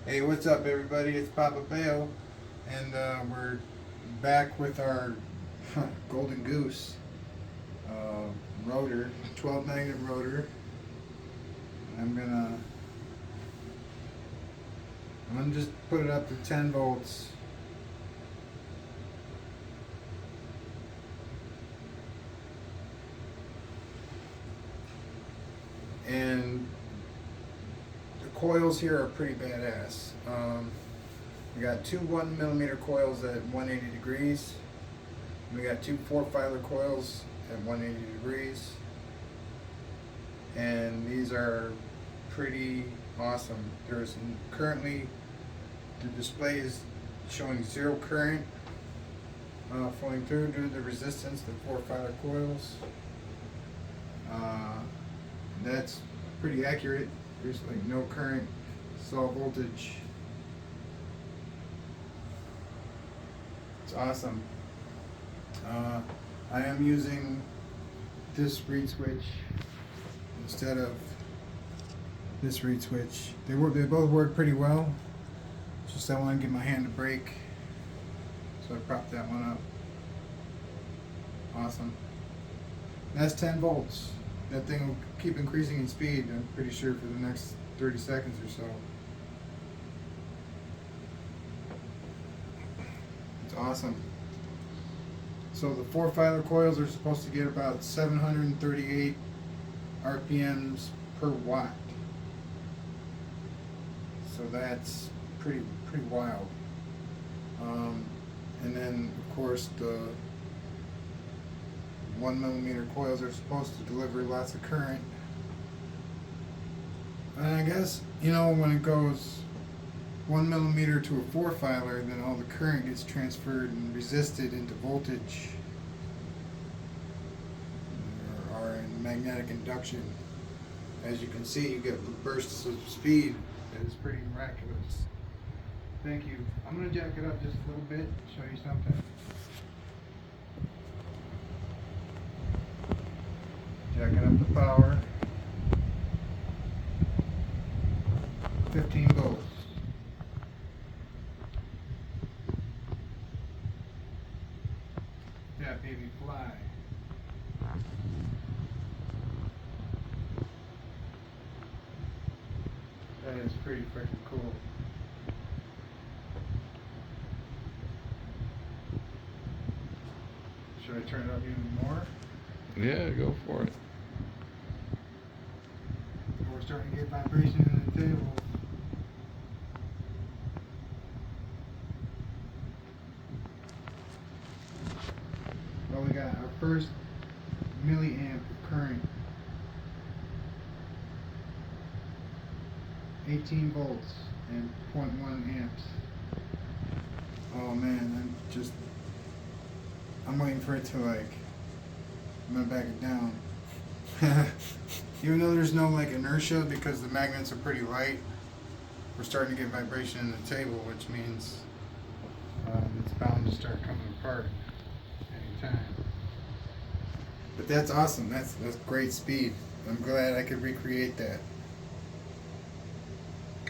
Hey, what's up, everybody? It's Papa Bale, and we're back with our Golden Goose uh, rotor, 12 negative rotor. I'm gonna, I'm gonna just put it up to 10 volts, and the coils here are pretty badass. We got two 1 millimeter coils at 180 degrees. We got two 4-filer coils at 180 degrees. And these are pretty awesome. There's currently, the display is showing zero current flowing through due to the resistance to 4-filer coils. That's pretty accurate. There's like no current, saw voltage. It's awesome. I am using this reed switch instead of this reed switch. They both work pretty well. It's just I want to give my hand a break, so I propped that one up. Awesome. That's 10 volts. That thing will keep increasing in speed, I'm pretty sure, for the next 30 seconds or so. It's awesome. So the 4-filer coils are supposed to get about 738 RPMs per watt. So that's pretty wild. And then of course the 1 millimeter coils are supposed to deliver lots of current. And I guess, when it goes 1 millimeter to a 4-filer, then all the current gets transferred and resisted into voltage, or in magnetic induction. As you can see, you get bursts of speed that is pretty miraculous. Thank you. I'm going to jack it up just a little bit, show you something. Jacking up the power. 15 volts. That baby fly. That is pretty freaking cool. Should I turn it up even more? Yeah, go for it. We're starting to get vibration in the table. Well, we got our first milliamp of current. 18 volts and 0.1 amps. Oh man, I'm waiting for it to I'm gonna back it down. Even though there's no inertia because the magnets are pretty light, we're starting to get vibration in the table, which means it's bound to start coming apart anytime. But that's awesome. That's great speed. I'm glad I could recreate that.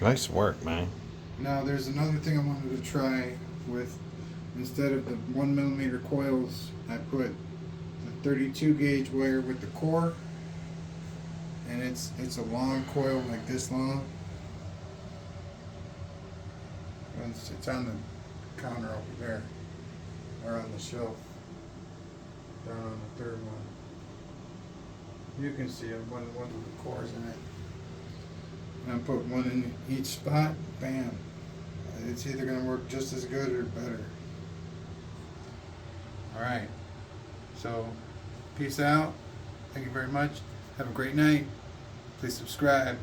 Nice work, man. Now there's another thing I wanted to try with. Instead of the 1 millimeter coils, I put a 32 gauge wire with the core, and it's a long coil like this long. It's on the counter over there, or on the shelf, down on the third one. You can see it, one with the cores in it. And I put one in each spot, bam. It's either going to work just as good or better. Alright, so peace out. Thank you very much. Have a great night. Please subscribe.